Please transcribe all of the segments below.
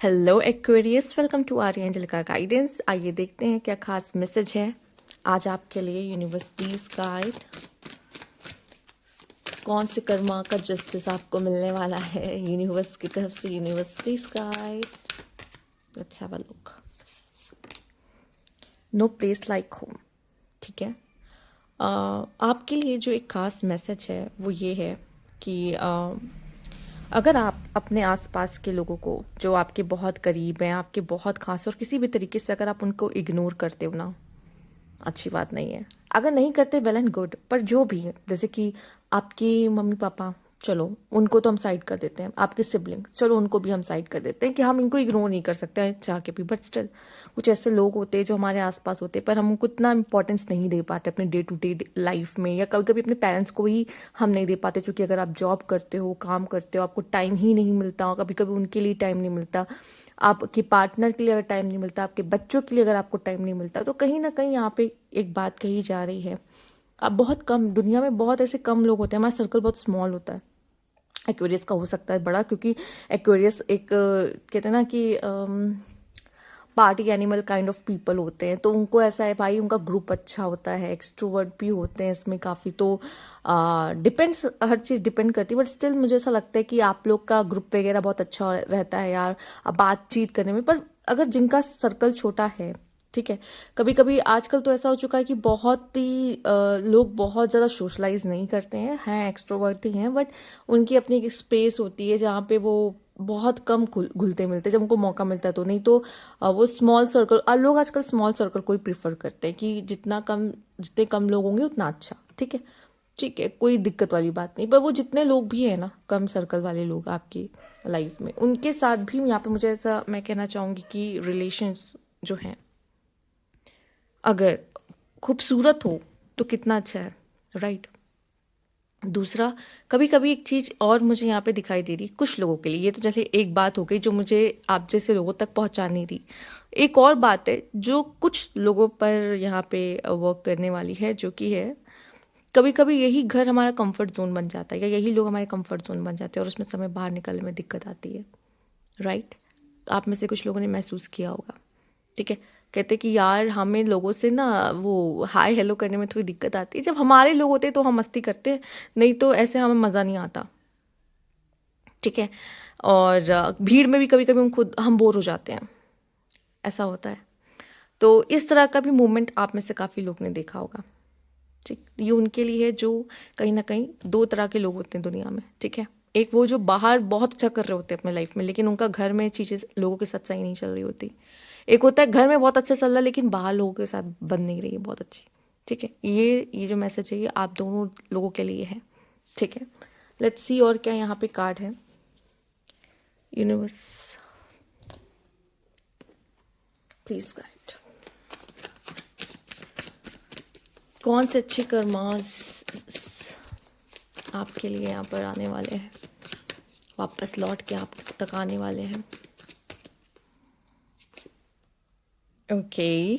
Hello Aquarius, welcome to Aryan का guidance. आइए देखते हैं क्या खास मैसेज है आज आपके लिए। यूनिवर्स प्लीज गाइड, कौन से कर्मा का जस्टिस आपको मिलने वाला है यूनिवर्स की तरफ से। Universe please guide, let's have a look. No place like home, ठीक है। आपके लिए जो एक खास मैसेज है वो ये है कि अगर आप अपने आसपास के लोगों को जो आपके बहुत करीब हैं, आपके बहुत खास, और किसी भी तरीके से अगर आप उनको इग्नोर करते हो ना, अच्छी बात नहीं है। अगर नहीं करते वेल एंड गुड, पर जो भी है, जैसे कि आपकी मम्मी पापा, चलो उनको तो हम साइड कर देते हैं। आपके सिबलिंग, चलो उनको भी हम साइड कर देते हैं कि हम इनको इग्नोर नहीं कर सकते हैं चाह के भी, बट स्टिल कुछ ऐसे लोग होते हैं जो हमारे आसपास होते हैं पर हम उनको इतना इंपॉर्टेंस नहीं दे पाते अपने डे टू डे लाइफ में, या कभी कभी अपने पेरेंट्स को ही हम नहीं दे पाते। क्योंकि अगर आप जॉब करते हो, काम करते हो, आपको टाइम ही नहीं मिलता, कभी कभी उनके लिए टाइम नहीं मिलता, आपके पार्टनर के लिए अगर टाइम नहीं मिलता, आपके बच्चों के लिए अगर आपको टाइम नहीं मिलता, तो कहीं ना कहीं यहाँ पे एक बात कही जा रही है। अब बहुत कम, दुनिया में बहुत ऐसे कम लोग होते हैं, हमारा सर्कल बहुत स्मॉल होता है। एक्वेरियस का हो सकता है बड़ा, क्योंकि एक्वेरियस एक कहते हैं ना कि party animal kind of people होते हैं। तो उनको ऐसा है भाई, उनका ग्रुप अच्छा होता है, एक्सट्रोवर्ट भी होते हैं इसमें काफ़ी। तो डिपेंड्स, हर चीज़ डिपेंड करती है, बट स्टिल मुझे ऐसा लगता है कि आप लोग का ग्रुप वगैरह बहुत अच्छा रहता है यार बातचीत करने में। पर अगर जिनका सर्कल छोटा है, ठीक है, कभी कभी आजकल तो ऐसा हो चुका है कि बहुत ही लोग बहुत ज़्यादा सोशलाइज नहीं करते हैं एक्सट्रोवर्ट ही हैं, बट उनकी अपनी एक स्पेस होती है जहाँ पे वो बहुत कम घुलते मिलते, जब उनको मौका मिलता है तो। नहीं तो वो स्मॉल सर्कल, लोग आजकल स्मॉल सर्कल को ही प्रिफर करते हैं कि जितने कम लोग होंगे उतना अच्छा, ठीक है। ठीक है, कोई दिक्कत वाली बात नहीं। पर वो जितने लोग भी हैं ना, कम सर्कल वाले लोग आपकी लाइफ में, उनके साथ भी यहाँ पे मुझे ऐसा मैं कहना चाहूँगी कि रिलेशंस जो हैं, अगर खूबसूरत हो तो कितना अच्छा है, राइट। दूसरा, कभी कभी एक चीज़ और मुझे यहाँ पे दिखाई दे रही कुछ लोगों के लिए। ये तो जैसे एक बात हो गई जो मुझे आप जैसे लोगों तक पहुँचानी थी। एक और बात है जो कुछ लोगों पर यहाँ पे वर्क करने वाली है, जो कि है कभी कभी यही घर हमारा कंफर्ट जोन बन जाता है, या यही लोग हमारे कंफर्ट जोन बन जाते हैं, और उसमें समय बाहर निकलने में दिक्कत आती है, राइट। आप में से कुछ लोगों ने महसूस किया होगा, ठीक है। कहते कि यार हमें लोगों से ना वो हाय हेलो करने में थोड़ी दिक्कत आती है। जब हमारे लोग होते हैं तो हम मस्ती करते हैं, नहीं तो ऐसे हमें मज़ा नहीं आता, ठीक है। और भीड़ में भी कभी कभी हम बोर हो जाते हैं, ऐसा होता है। तो इस तरह का भी मूवमेंट आप में से काफ़ी लोग ने देखा होगा, ठीक। ये उनके लिए है जो कहीं ना कहीं दो तरह के लोग होते हैं दुनिया में, ठीक है। एक वो जो बाहर बहुत अच्छा कर रहे होते हैं अपने लाइफ में, लेकिन उनका घर में चीज़ें लोगों के साथ सही नहीं चल रही होती। एक होता है घर में बहुत अच्छा चल रहा है लेकिन बाहर लोगों के साथ बन नहीं रही है बहुत अच्छी, ठीक है। ये जो मैसेज है ये आप दोनों लोगों के लिए है, ठीक है। लेट्स सी और क्या यहाँ पे कार्ड है। यूनिवर्स प्लीज गाइड, कौन से अच्छे कर्मास आपके लिए यहाँ पर आने वाले हैं, वापस लौट के आप तक आने वाले हैं। Okay,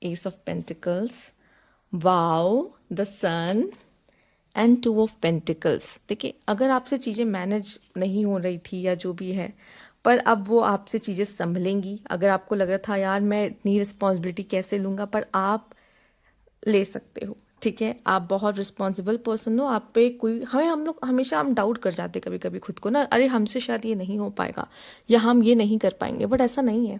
ace of pentacles, wow, the sun and two of pentacles. देखिए, अगर आपसे चीज़ें मैनेज नहीं हो रही थी या जो भी है, पर अब वो आपसे चीज़ें संभलेंगी। अगर आपको लग रहा था यार मैं इतनी रिस्पॉन्सिबिलिटी कैसे लूँगा, पर आप ले सकते हो, ठीक है। आप बहुत रिस्पॉन्सिबल पर्सन हो, आप पे कोई, हम लोग हमेशा हम डाउट कर जाते कभी कभी खुद को ना, अरे हमसे शायद ये नहीं हो पाएगा या हम ये नहीं कर पाएंगे, बट ऐसा नहीं है,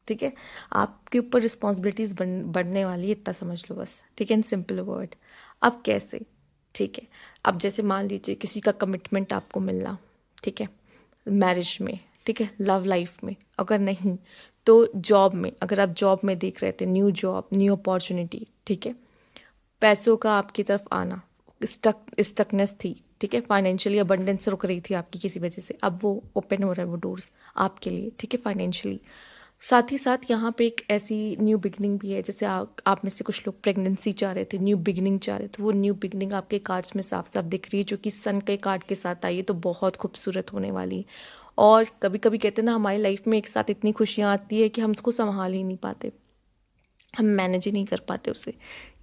ठीक है। आपके ऊपर रिस्पॉन्सिबिलिटीज़ बढ़ने वाली है, इतना समझ लो बस, ठीक है, इन सिंपल वर्ड। अब कैसे, ठीक है। अब जैसे मान लीजिए किसी का कमिटमेंट आपको मिलना, ठीक है, मैरिज में, ठीक है, लव लाइफ में, अगर नहीं तो जॉब में, अगर आप जॉब में देख रहे थे न्यू जॉब, न्यू अपॉर्चुनिटी, ठीक है। पैसों का आपकी तरफ आना, स्टकनेस थी, ठीक है, फाइनेंशियली अबंडेंस रुक रही थी आपकी किसी वजह से, अब वो ओपन हो रहा है वो डोर्स आपके लिए, ठीक है, फाइनेंशियली। साथ ही साथ यहाँ पे एक ऐसी न्यू बिगनिंग भी है, जैसे आप में से कुछ लोग प्रेगनेंसी चाह रहे थे, न्यू बिगनिंग चाह रहे थे, वो न्यू बिगनिंग आपके कार्ड्स में साफ साफ दिख रही है, जो कि सन के कार्ड के साथ आई है, तो बहुत खूबसूरत होने वाली। और कभी कभी कहते हैं ना, हमारी लाइफ में एक साथ इतनी खुशियाँ आती है कि हम उसको संभाल ही नहीं पाते, हम मैनेज ही नहीं कर पाते उसे।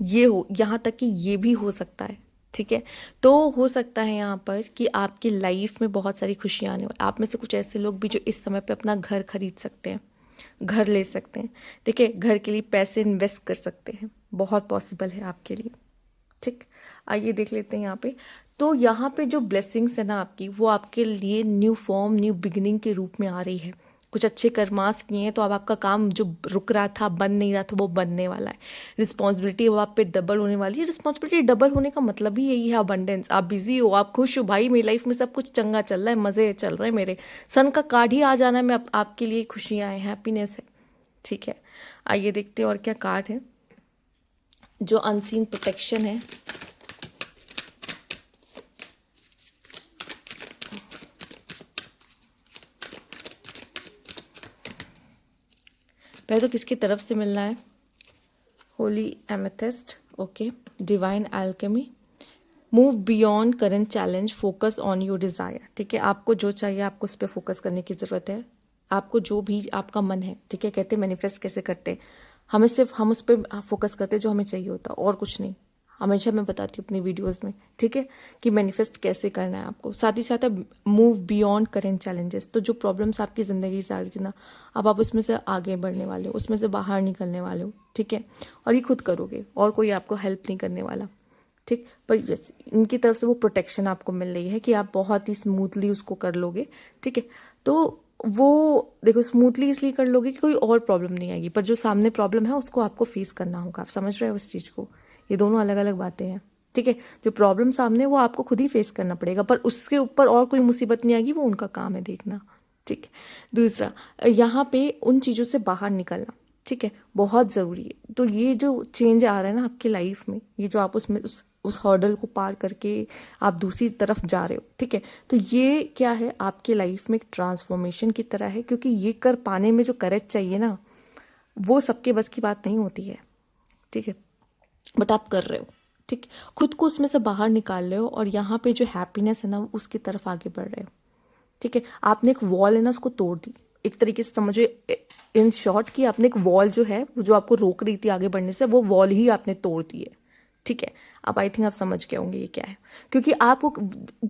ये हो, यहाँ तक कि ये भी हो सकता है, ठीक है। तो हो सकता है यहाँ पर कि आपकी लाइफ में बहुत सारी खुशियाँ आने वाली, आप में से कुछ ऐसे लोग भी जो इस समय पे अपना घर खरीद सकते हैं, घर ले सकते हैं, ठीक है, घर के लिए पैसे इन्वेस्ट कर सकते हैं, बहुत पॉसिबल है आपके लिए। ठीक, आइए देख लेते हैं यहाँ पे। तो यहाँ पे जो ब्लेसिंग्स है ना आपकी, वो आपके लिए न्यू फॉर्म, न्यू बिगिनिंग के रूप में आ रही है। कुछ अच्छे कर्मास किए हैं तो अब आपका काम जो रुक रहा था, बन नहीं रहा था, वो बनने वाला है। रिस्पॉन्सिबिलिटी वो आप पे डबल होने वाली है। रिस्पॉन्सिबिलिटी डबल होने का मतलब ही यही है, अबंडेंस। आप बिजी हो, आप खुश हो, भाई मेरी लाइफ में सब कुछ चंगा चल रहा है, मज़े चल रहे हैं मेरे। सन का कार्ड ही आ जाना है, मैं आपके लिए खुशियाँ हैं, हैप्पीनेस है। ठीक है, आइए देखते हैं और क्या कार्ड है। जो अनसीन प्रोटेक्शन है, पहले तो किसकी तरफ से मिलना है। Holi amethyst, okay. Divine alchemy, move beyond current challenge, focus on your desire. ठीक है, आपको जो चाहिए आपको उस पर फोकस करने की ज़रूरत है। आपको जो भी आपका मन है, ठीक है, कहते मैनिफेस्ट कैसे करते हैं, हमें सिर्फ हम उस पर फोकस करते हैं जो हमें चाहिए होता, और कुछ नहीं। हमेशा मैं बताती हूँ अपनी वीडियोस में, ठीक है, कि मैनिफेस्ट कैसे करना है आपको। साथ ही साथ मूव बियॉन्ड करेंट चैलेंजेस, तो जो प्रॉब्लम्स आपकी ज़िंदगी से आ रही थी ना, अब आप उसमें से आगे बढ़ने वाले हो, उसमें से बाहर निकलने वाले हो। ठीक है, और ये खुद करोगे, और कोई आपको हेल्प नहीं करने वाला। ठीक, पर यस, इनकी तरफ से वो प्रोटेक्शन आपको मिल रही है कि आप बहुत ही स्मूथली उसको कर लोगे। ठीक है, तो वो देखो स्मूथली इसलिए कर लोगे कि कोई और प्रॉब्लम नहीं आएगी, पर जो सामने प्रॉब्लम है उसको आपको फेस करना होगा। आप समझ रहे हो इस चीज़ को, ये दोनों अलग अलग बातें हैं। ठीक है, जो प्रॉब्लम सामने है वो आपको खुद ही फेस करना पड़ेगा, पर उसके ऊपर और कोई मुसीबत नहीं आएगी, वो उनका काम है देखना। ठीक है, दूसरा, यहाँ पे उन चीज़ों से बाहर निकलना, ठीक है, बहुत ज़रूरी है। तो ये जो चेंज आ रहा है ना आपकी लाइफ में, ये जो आप उसमें उस हर्डल को पार करके आप दूसरी तरफ जा रहे हो, ठीक है, तो ये क्या है आपकी लाइफ में एक ट्रांसफॉर्मेशन की तरह है, क्योंकि ये कर पाने में जो करेज चाहिए ना, वो सबके बस की बात नहीं होती है। ठीक है, बट आप कर रहे हो। ठीक, खुद को उसमें से बाहर निकाल रहे हो, और यहाँ पे जो हैप्पीनेस है ना उसकी तरफ आगे बढ़ रहे हो। ठीक है, आपने एक वॉल है ना उसको तोड़ दी, एक तरीके से समझो। इन शॉर्ट कि आपने एक वॉल जो है, वो जो आपको रोक रही थी आगे बढ़ने से, वो वॉल ही आपने तोड़ दी है। ठीक है, अब आई थिंक आप समझ गए होंगे ये क्या है। क्योंकि आपको,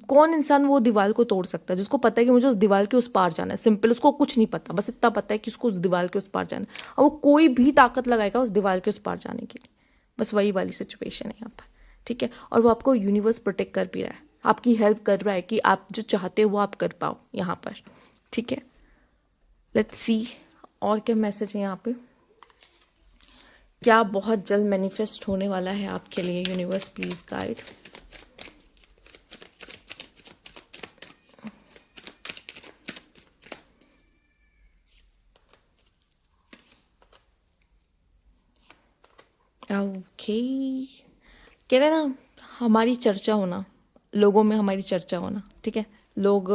कौन इंसान वो दीवार को तोड़ सकता है जिसको पता है कि मुझे उस दीवार के उस पार जाना है। सिंपल, उसको कुछ नहीं पता, बस इतना पता है कि उसको उस दीवार के उस पार जाना है, और वो कोई भी ताकत लगाएगा उस दीवार के उस पार जाने के लिए। बस वही वाली सिचुएशन है यहाँ पर। ठीक है, और वो आपको यूनिवर्स प्रोटेक्ट कर भी रहा है, आपकी हेल्प कर रहा है कि आप जो चाहते हो वो आप कर पाओ यहाँ पर। ठीक है, लेट्स सी और क्या मैसेज है यहाँ पे। क्या बहुत जल्द मैनिफेस्ट होने वाला है आपके लिए, यूनिवर्स प्लीज गाइड। ओके, कहते हैं ना हमारी चर्चा होना, लोगों में हमारी चर्चा होना। ठीक है, लोग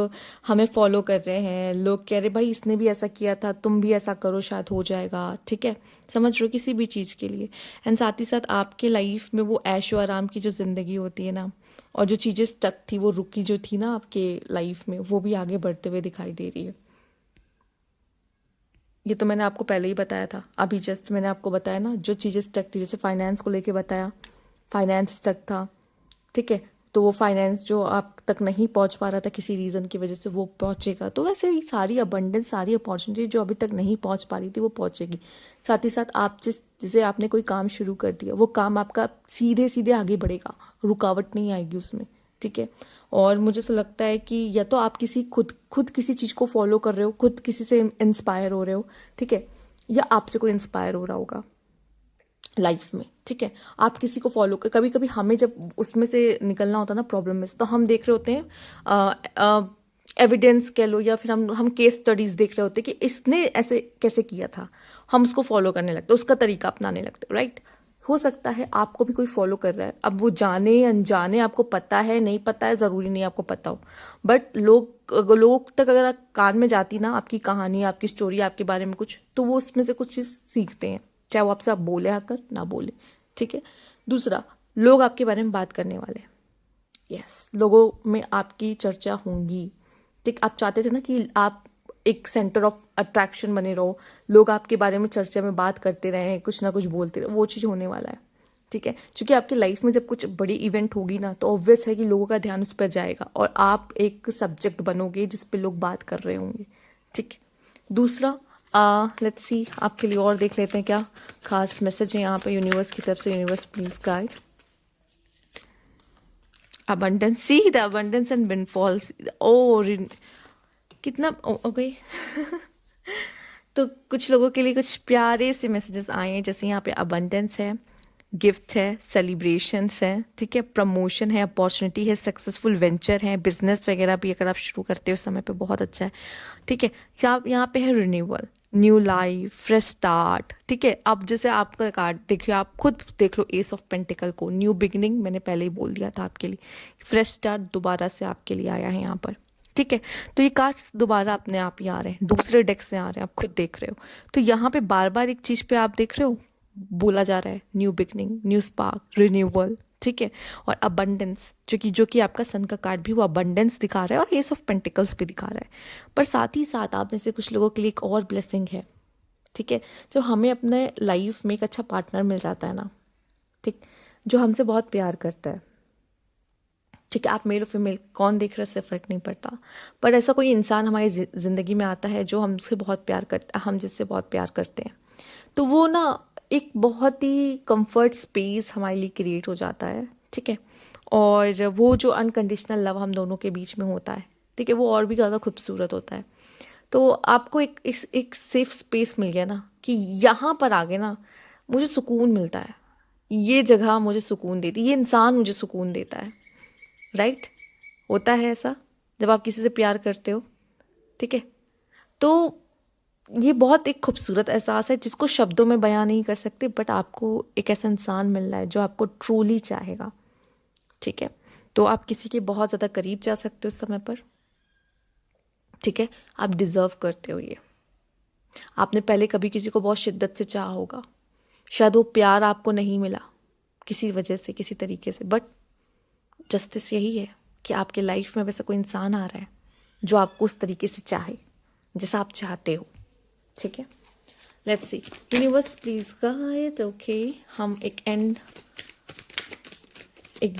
हमें फॉलो कर रहे हैं, लोग कह रहे भाई इसने भी ऐसा किया था, तुम भी ऐसा करो शायद हो जाएगा। ठीक है, समझ रहे हो, किसी भी चीज़ के लिए। एंड साथ ही साथ आपके लाइफ में वो ऐशो आराम की जो ज़िंदगी होती है ना, और जो चीज़ें स्टक थी, वो रुकी जो थी ना आपके लाइफ में, वो भी आगे बढ़ते हुए दिखाई दे रही है। ये तो मैंने आपको पहले ही बताया था, अभी जस्ट मैंने आपको बताया ना, जो चीज़ें स्टक थी, जैसे फाइनेंस को लेके बताया, फाइनेंस स्टक था। ठीक है, तो वो फाइनेंस जो आप तक नहीं पहुंच पा रहा था किसी रीज़न की वजह से, वो पहुंचेगा। तो वैसे ही सारी अबंडेंस, सारी अपॉर्चुनिटी जो अभी तक नहीं पहुंच पा रही थी, वो पहुंचेगी। साथ ही साथ आप जिसे आपने कोई काम शुरू कर दिया, वो काम आपका सीधे सीधे आगे बढ़ेगा, रुकावट नहीं आएगी उसमें। ठीक है, और मुझे ऐसा लगता है कि या तो आप किसी खुद खुद किसी चीज़ को फॉलो कर रहे हो, खुद किसी से इंस्पायर हो रहे हो, ठीक है, या आपसे कोई इंस्पायर हो रहा होगा लाइफ में। ठीक है, आप किसी को फॉलो कर, कभी कभी हमें जब उसमें से निकलना होता है ना प्रॉब्लम में से, तो हम देख रहे होते हैं एविडेंस कह लो, या फिर हम केस स्टडीज देख रहे होते हैं कि इसने ऐसे कैसे किया था, हम उसको फॉलो करने लगते, उसका तरीका अपनाने लगते, राइट। हो सकता है आपको भी कोई फॉलो कर रहा है, अब वो जाने अनजाने, आपको पता है नहीं पता है, ज़रूरी नहीं आपको पता हो, बट लोग तक अगर कान में जाती ना आपकी कहानी, आपकी स्टोरी, आपके बारे में कुछ, तो वो उसमें से कुछ चीज़ सीखते हैं, चाहे वो आपसे आप बोले आकर ना बोले। ठीक है, दूसरा, लोग आपके बारे में बात करने वाले हैं। यस, लोगों में आपकी चर्चा होंगी। ठीक, आप चाहते थे ना कि आप एक सेंटर ऑफ अट्रैक्शन बने रहो, लोग आपके बारे में चर्चा में बात करते रहें, कुछ ना कुछ बोलते रहे, वो चीज़ होने वाला है। ठीक है, क्योंकि आपकी लाइफ में जब कुछ बड़ी इवेंट होगी ना तो ऑब्वियस है कि लोगों का ध्यान उस पर जाएगा और आप एक सब्जेक्ट बनोगे जिस पे लोग बात कर रहे होंगे। ठीक है, दूसरा लेट्स सी आपके लिए और देख लेते हैं क्या खास मैसेज है यहाँ पे यूनिवर्स की तरफ से। Universe please guide abundance, see the abundance and windfalls। ओ कितना ओके तो कुछ लोगों के लिए कुछ प्यारे से मैसेजेस आए हैं, जैसे यहाँ पे अबंडेंस है, गिफ्ट है, सेलिब्रेशंस है, ठीक है, प्रमोशन है, अपॉर्चुनिटी है, सक्सेसफुल वेंचर है, बिजनेस वगैरह भी अगर आप शुरू करते हो उस समय पे बहुत अच्छा है। ठीक है, यहाँ पे है renewal, new life, fresh start. ठीक है, अब जैसे आपका कार्ड देखिए, आप खुद देख लो एस ऑफ पेंटिकल को, न्यू बिगिनिंग मैंने पहले ही बोल दिया था आपके लिए, फ्रेश स्टार्ट दोबारा से आपके लिए आया है यहाँ पर। ठीक है, तो ये कार्ड्स दोबारा अपने आप ही आ रहे हैं, दूसरे डेक से आ रहे हैं, आप खुद देख रहे हो। तो यहाँ पे बार बार एक चीज़ पे आप देख रहे हो बोला जा रहा है new beginning, new spark, renewal. ठीक है, और अबंडेंस जो कि आपका सन का कार्ड भी वो अबंडेंस दिखा रहा है और एस ऑफ पेंटिकल्स भी दिखा रहा है। पर साथ ही साथ आप में से कुछ लोगों के लिए एक और ब्लेसिंग है। ठीक है, जब हमें अपने लाइफ में एक अच्छा पार्टनर मिल जाता है ना, ठीक, जो हमसे बहुत प्यार करता है। ठीक है, आप मेल और फीमेल कौन देख रहे हैं उससे फ़र्क नहीं पड़ता, पर ऐसा कोई इंसान हमारी ज़िंदगी में आता है जो हमसे बहुत प्यार करता है, हम जिससे बहुत प्यार करते हैं, तो वो ना एक बहुत ही कंफर्ट स्पेस हमारे लिए क्रिएट हो जाता है। ठीक है, और वो जो अनकंडीशनल लव हम दोनों के बीच में होता है, ठीक है, वो और भी ज़्यादा खूबसूरत होता है। तो आपको एक सेफ स्पेस मिल गया ना कि यहाँ पर आगे ना मुझे सुकून मिलता है, ये जगह मुझे सुकून देती है, ये इंसान मुझे सुकून देता है। राइट, होता है ऐसा जब आप किसी से प्यार करते हो। ठीक है, तो ये बहुत एक खूबसूरत एहसास है जिसको शब्दों में बयां नहीं कर सकते, बट आपको एक ऐसा इंसान मिल रहा है जो आपको ट्रूली चाहेगा। ठीक है, तो आप किसी के बहुत ज़्यादा करीब जा सकते हो उस समय पर। ठीक है, आप डिज़र्व करते हो ये। आपने पहले कभी किसी को बहुत शिद्दत से चाहा होगा, शायद वो प्यार आपको नहीं मिला किसी वजह से, किसी तरीके से, बट जस्टिस यही है कि आपके लाइफ में वैसा कोई इंसान आ रहा है जो आपको उस तरीके से चाहे जैसा आप चाहते हो। ठीक है, let's see universe please guide. Okay, हम एक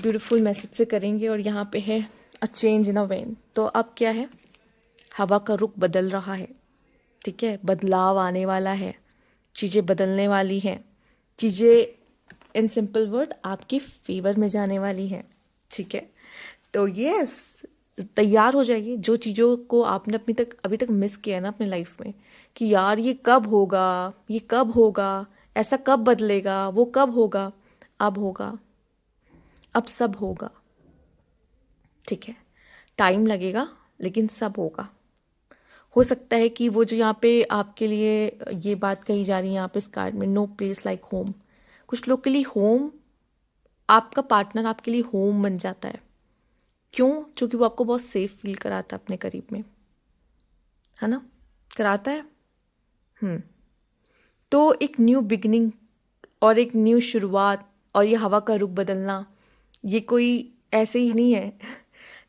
ब्यूटीफुल मैसेज से करेंगे और यहाँ पे है a change in a when. तो अब क्या है, हवा का रुख बदल रहा है। ठीक है, बदलाव आने वाला है, चीज़ें बदलने वाली हैं, चीज़ें इन सिंपल वर्ड आपके फेवर में जाने वाली हैं। ठीक है, तो यस, तैयार हो जाइए। जो चीज़ों को आपने अभी तक मिस किया है ना अपने लाइफ में, कि यार ये कब होगा, ये कब होगा, ऐसा कब बदलेगा, वो कब होगा, अब होगा, अब सब होगा। ठीक है, टाइम लगेगा लेकिन सब होगा। हो सकता है कि वो जो यहाँ पे आपके लिए ये बात कही जा रही है यहाँ पे इस कार्ड में, नो प्लेस लाइक होम, कुछ लोग के लिए होम, आपका पार्टनर आपके लिए होम बन जाता है। क्यों? क्योंकि वो आपको बहुत सेफ फील कराता है अपने करीब में, है ना, कराता है। तो एक न्यू बिगनिंग और एक न्यू शुरुआत और ये हवा का रुख बदलना, ये कोई ऐसे ही नहीं है।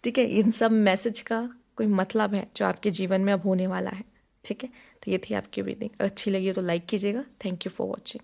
ठीक है, इन सब मैसेज का कोई मतलब है जो आपके जीवन में अब होने वाला है। ठीक है, तो ये थी आपकी रीडिंग। अच्छी लगी हो तो लाइक कीजिएगा। Thank you for watching.